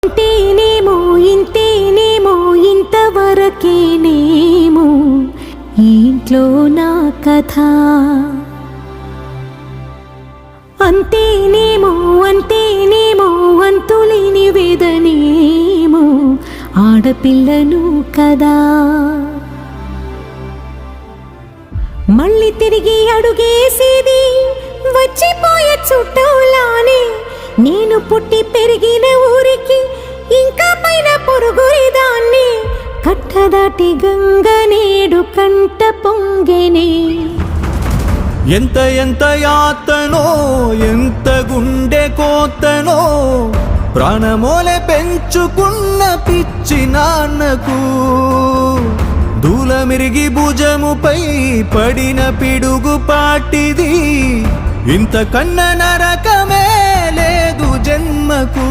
ఇంతేనేమో ఇంతేనేమో ఇంతవరకేనేమో ఇంట్లో నా కథ. అంతేనేమో అంతేనేమో అంతులేని వేదనేమో ఆడపిల్లను కదా. మళ్ళీ తిరిగి అడుగేసేది వచ్చిపోయే చుట్టూలానే. నేను పుట్టి పెరిగిన ఊరికి ఇంకా పైన పొరుగురిదాన్ని. కట్టదాటి గంగ నేడు కంట పొంగెనే. ఎంత ఎంత యాతనో ఎంత గుండె కోతనో ప్రాణమోలే పెంచుకున్న పిచ్చి నాన్నకు. దూలమిరిగి భుజముపై పడిన పిడుగు పాటిది. ఇంత కన్న నరకమే లేదు జన్మకు.